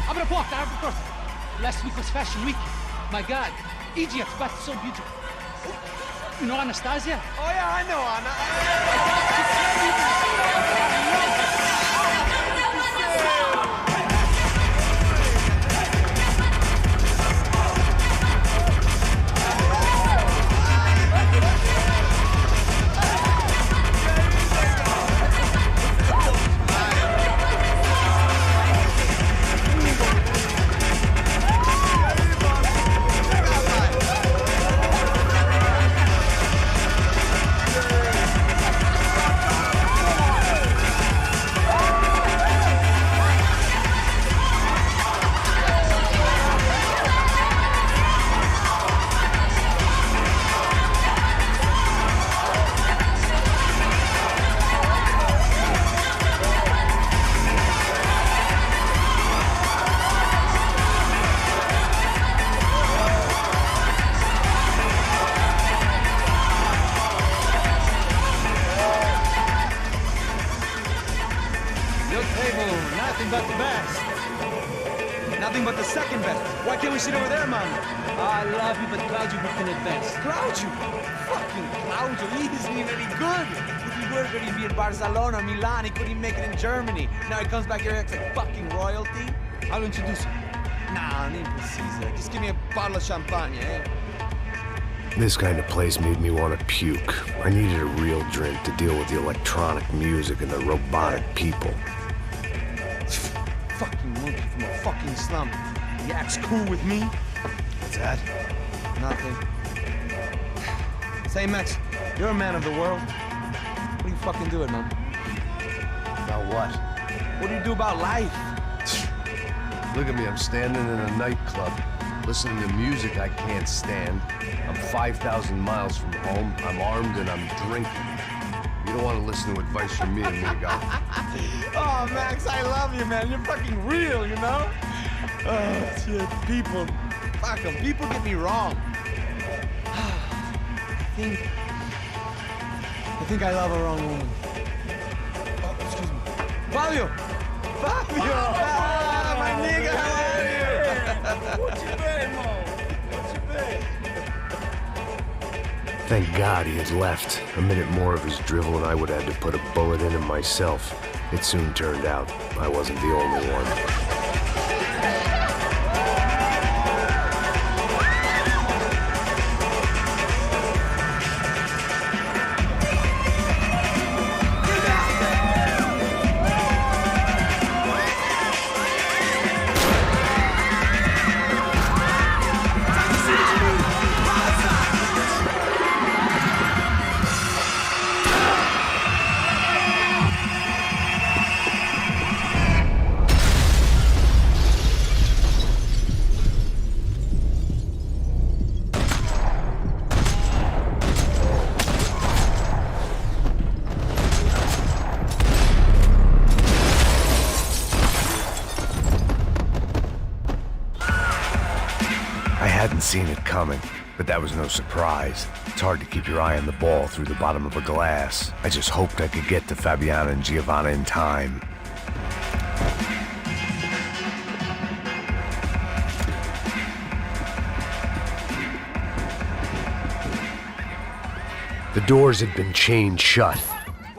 Abre a porta, abre a porta. Last week was Fashion Week. My God, Egypt, but so beautiful. You know Anastasia? Oh yeah, I know Anna. Nothing but the best. Nothing but the second best. Why can't we sit over there, man? I love you, but Claudio booked in advance. Claudio? Fucking Claudio, he isn't even any good. If he were good, he'd be in Barcelona, Milan, he couldn't even make it in Germany. Now he comes back here acts like fucking royalty. I'll introduce you. Nah, nem precisa. Just give me a bottle of champagne, eh? This kind of place made me want to puke. I needed a real drink to deal with the electronic music and the robotic people. Fucking monkey from a fucking slum. He acts cool with me. What's that? Nothing. Say, Max, you're a man of the world. What do you fucking do it, man? About what? What do you do about life? Look at me, I'm standing in a nightclub, listening to music I can't stand. I'm 5,000 miles from home, I'm armed and I'm drinking. You don't want to listen to advice from me, amigo. Oh, Max, I love you, man. You're fucking real, you know? Oh, shit, people. Fuck them. People get me wrong. I think I love a wrong woman. Oh, excuse me. Fabio! Fabio! Ah, my nigga, how are you? What you been, Mo? What you been? Thank God he had left. A minute more of his drivel and I would have had to put a bullet in him myself. It soon turned out I wasn't the only one. I hadn't seen it coming, but that was no surprise. It's hard to keep your eye on the ball through the bottom of a glass. I just hoped I could get to Fabiana and Giovanna in time. The doors had been chained shut.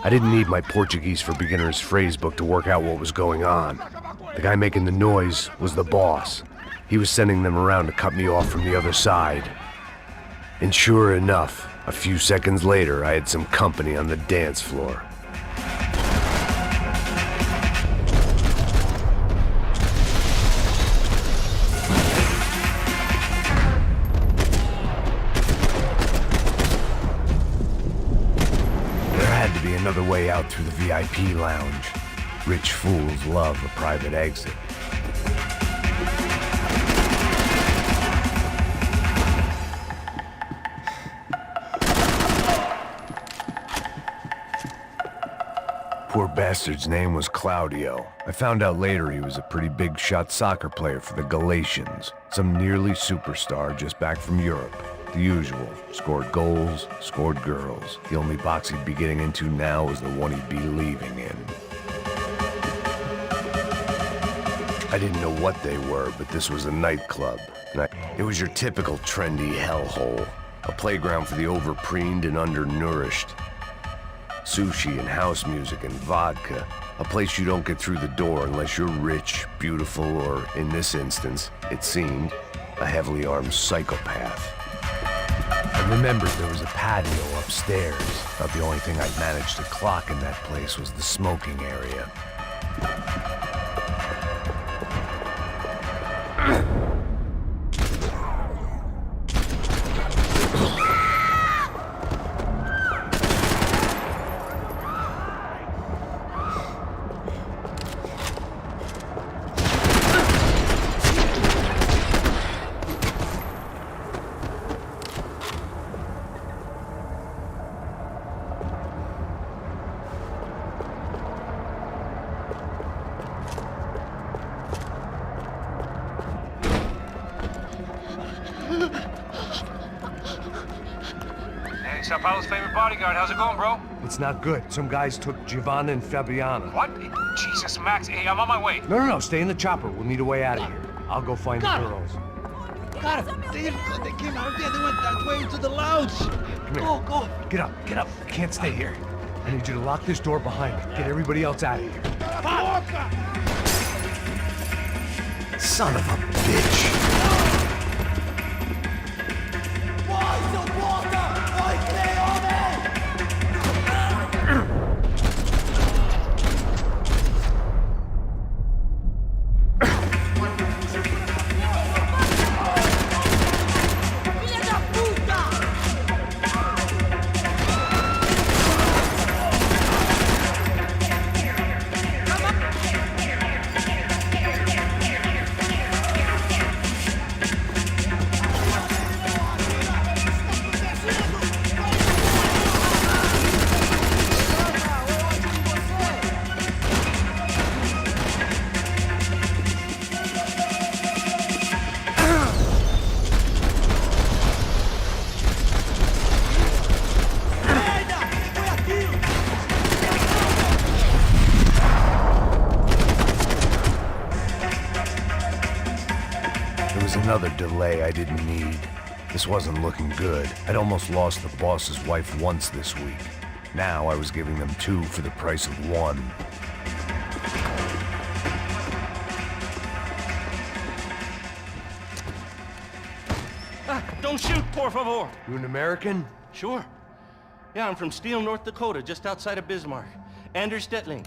I didn't need my Portuguese for Beginners phrase book to work out what was going on. The guy making the noise was the boss. He was sending them around to cut me off from the other side. And sure enough, a few seconds later, I had some company on the dance floor. There had to be another way out through the VIP lounge. Rich fools love a private exit. Poor bastard's name was Claudio. I found out later he was a pretty big shot soccer player for the Galatians. Some nearly superstar just back from Europe. The usual. Scored goals, scored girls. The only box he'd be getting into now was the one he'd be leaving in. I didn't know what they were, but this was a nightclub. It was your typical trendy hellhole. A playground for the overpreened and undernourished. Sushi and house music and vodka. A place you don't get through the door unless you're rich, beautiful, or, in this instance, it seemed, a heavily armed psychopath. I remembered there was a patio upstairs. About the only thing I'd managed to clock in that place was the smoking area. Sao Paulo's favorite bodyguard. How's it going, bro? It's not good. Some guys took Giovanna and Fabiana. What? Jesus, Max. Hey, I'm on my way. No, stay in the chopper. We'll need a way out of here. I'll go find the girls. Got him. They came out of there. They went that way into the lounge. Come here. Go. Get up. I can't stay here. I need you to lock this door behind me. Get everybody else out of here. Son of a bitch. Another delay I didn't need. This wasn't looking good. I'd almost lost the boss's wife once this week. Now I was giving them 2 for the price of 1. Don't shoot, por favor. You an American? Sure. Yeah, I'm from Steele, North Dakota, just outside of Bismarck. Anders Stetling.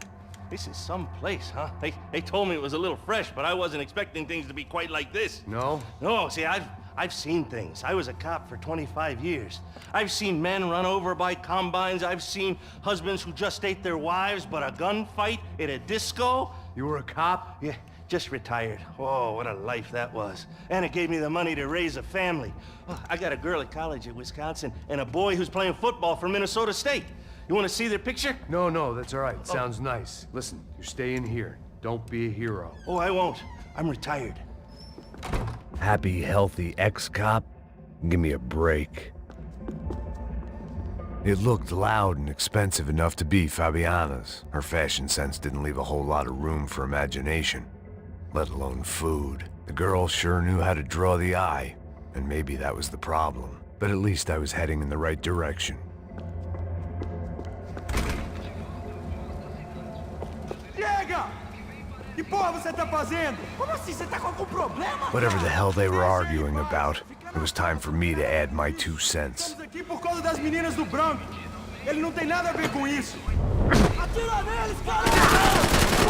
This is some place, huh? They told me it was a little fresh, but I wasn't expecting things to be quite like this. No? No, see, I've seen things. I was a cop for 25 years. I've seen men run over by combines. I've seen husbands who just ate their wives, but a gunfight at a disco. You were a cop? Yeah, just retired. Oh, what a life that was. And it gave me the money to raise a family. Oh, I got a girl at college at Wisconsin and a boy who's playing football for Minnesota State. You want to see their picture? No, that's all right. Sounds nice. Listen, you're staying here. Don't be a hero. Oh, I won't. I'm retired. Happy, healthy ex-cop? Give me a break. It looked loud and expensive enough to be Fabiana's. Her fashion sense didn't leave a whole lot of room for imagination, let alone food. The girl sure knew how to draw the eye, and maybe that was the problem. But at least I was heading in the right direction. Que porra você tá fazendo? Como assim? Você tá com algum problema? Whatever the hell they were arguing about, it was time for me to add my 2 cents. Estamos aqui por causa das meninas do branco. Ele não tem nada a ver com isso. Atira neles, caralho!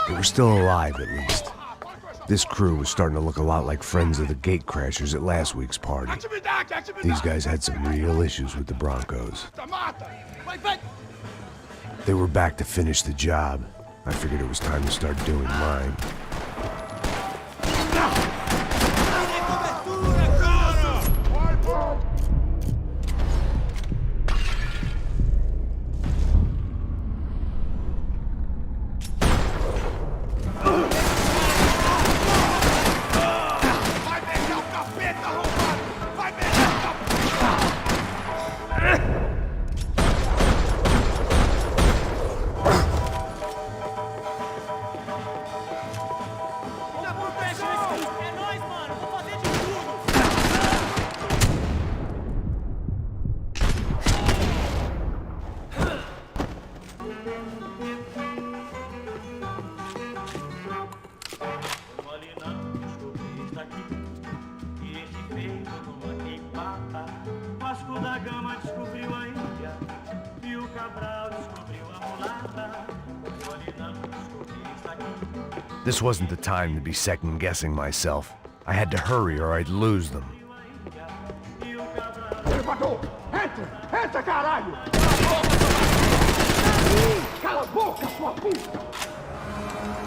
They were still alive, at least. This crew was starting to look a lot like friends of the gatecrashers at last week's party. These guys had some real issues with the Broncos. They were back to finish the job. I figured it was time to start doing mine. This wasn't the time to be second-guessing myself. I had to hurry or I'd lose them.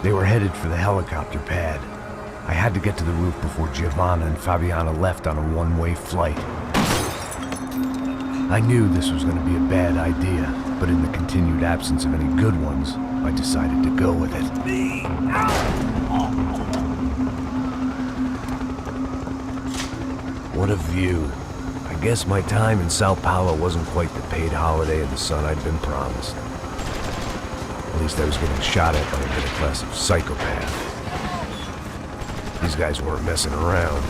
They were headed for the helicopter pad. I had to get to the roof before Giovanna and Fabiana left on a one-way flight. I knew this was going to be a bad idea, but in the continued absence of any good ones, I decided to go with it. What a view. I guess my time in Sao Paulo wasn't quite the paid holiday in the sun I'd been promised. At least I was getting shot at by a middle-class psychopath. These guys weren't messing around.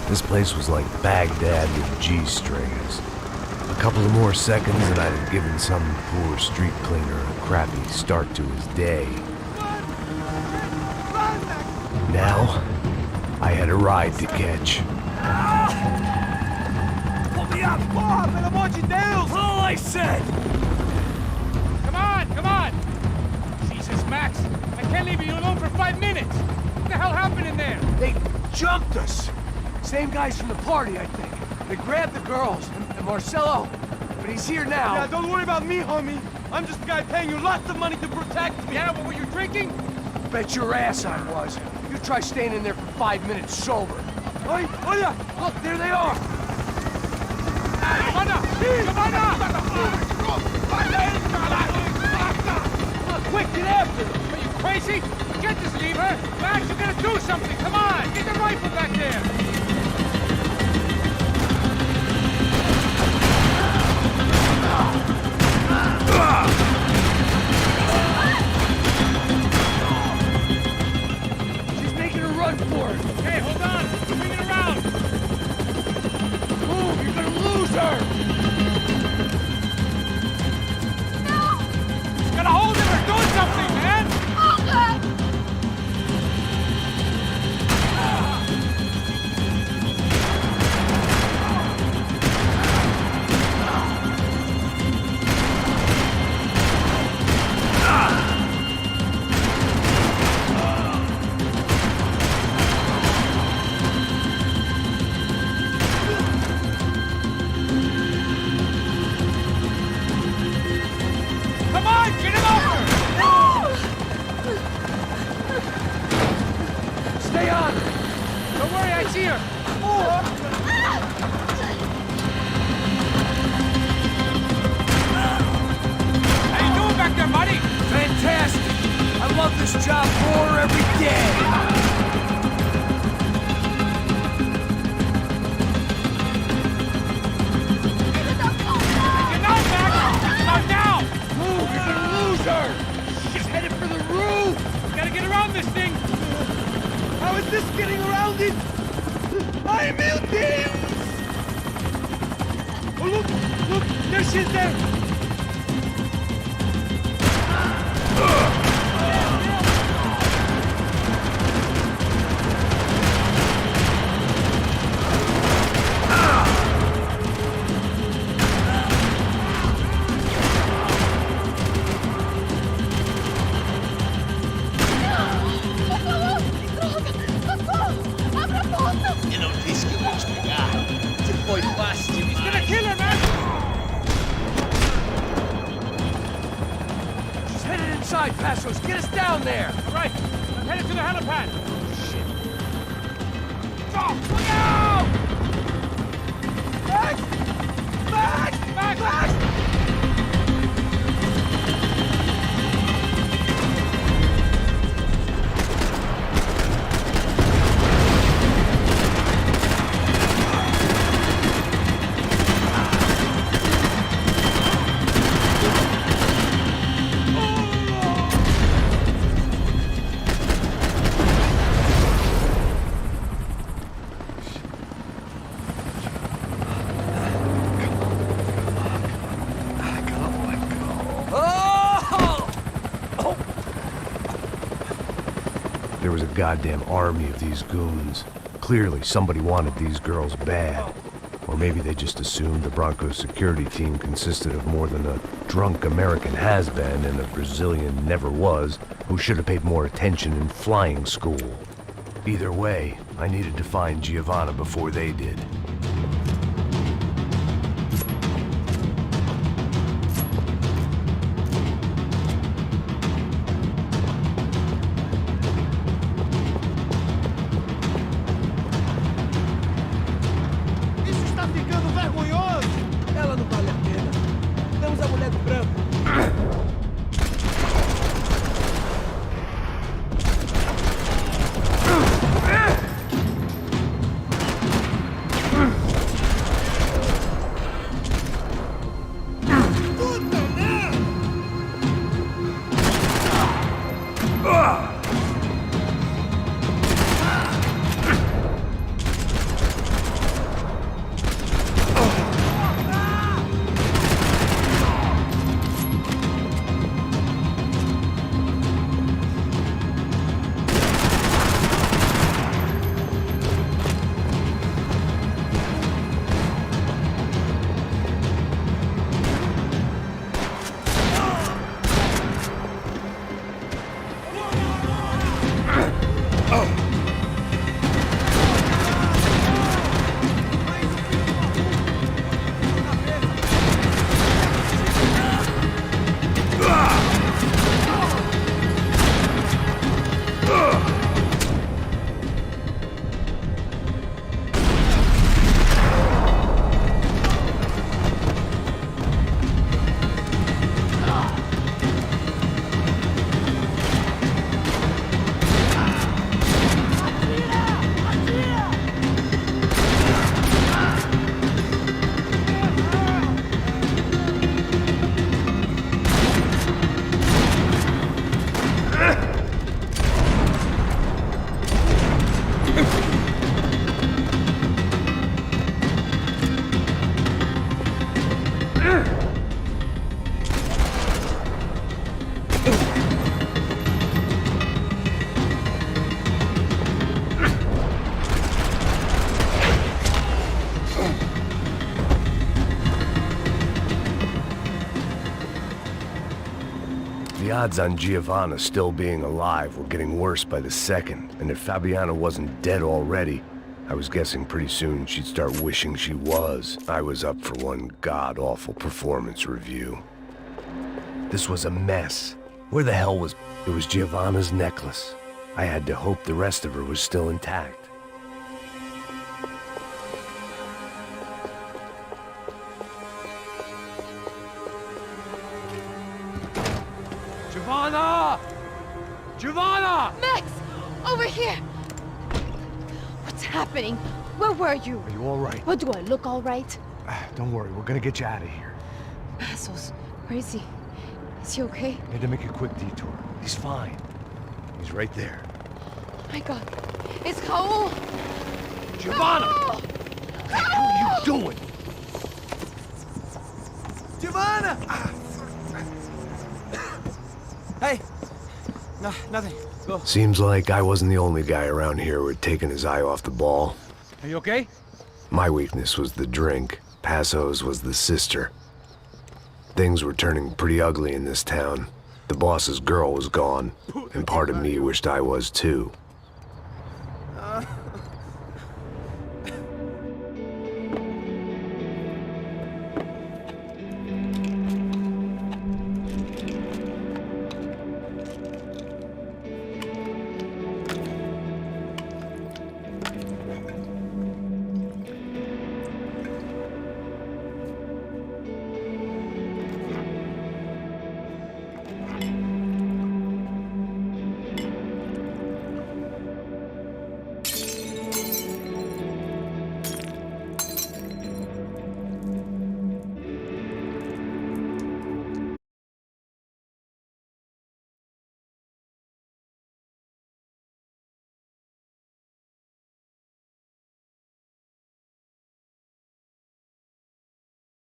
This place was like Baghdad with G-strings. A couple of more seconds and I'd have given some poor street cleaner a crappy start to his day. Now, I had a ride to catch. Pull me up! Bob, and I want you down! That's all I said! Come on, come on! Jesus, Max, I can't leave you alone for 5 minutes! What the hell happened in there? They jumped us! Same guys from the party, I think. They grabbed the girls, and Marcelo, but he's here now. Yeah, don't worry about me, homie. I'm just the guy paying you lots of money to protect me. Yeah, but were you drinking? Bet your ass I was. You try staying in there for 5 minutes sober. Oi, olha! Look, there they are! Quick, get after them! Are you crazy? Get this lever! Max, you gotta do something! Come on! Get the rifle back there! She's making a run for it! Hey, hold on! Bring it around! Move! You're gonna lose her! You gotta hold him or do something, man! Come on, get him over! Stay on! Don't worry, I see her! How you doing back there, buddy? Fantastic! I love this job more every day! Get out, Max! Out now! Move! You're gonna lose her! She's headed for the roof! Gotta get around this thing! How is this getting around it? I'm Deus! Oh, look! Look! There she is there! He's gonna kill her, man! She's headed inside, Passos! Get us down there! All right, I'm headed to the helipad. Shit. Oh, look out! Max! Max! Max! Max! There was a goddamn army of these goons. Clearly, somebody wanted these girls bad. Or maybe they just assumed the Broncos security team consisted of more than a drunk American has-been and a Brazilian never-was who should have paid more attention in flying school. Either way, I needed to find Giovanna before they did. Ela não vale a pena. Temos a mulher do branco. The odds on Giovanna still being alive were getting worse by the second, and if Fabiana wasn't dead already, I was guessing pretty soon she'd start wishing she was. I was up for one god-awful performance review. This was a mess. Where the hell was... It was Giovanna's necklace. I had to hope the rest of her was still intact. Giovanna! Giovanna! Max! Over here! What's happening? Where were you? Are you all right? What, do I look all right? Don't worry, we're gonna get you out of here. Passos, where is he? Is he okay? Need to make a quick detour. He's fine. He's right there. Oh my God. It's Raul! Giovanna! Raul! What the hell are you doing? Giovanna! Hey! No, nothing. Go. Seems like I wasn't the only guy around here who had taken his eye off the ball. Are you okay? My weakness was the drink. Passo's was the sister. Things were turning pretty ugly in this town. The boss's girl was gone, and part of me wished I was too.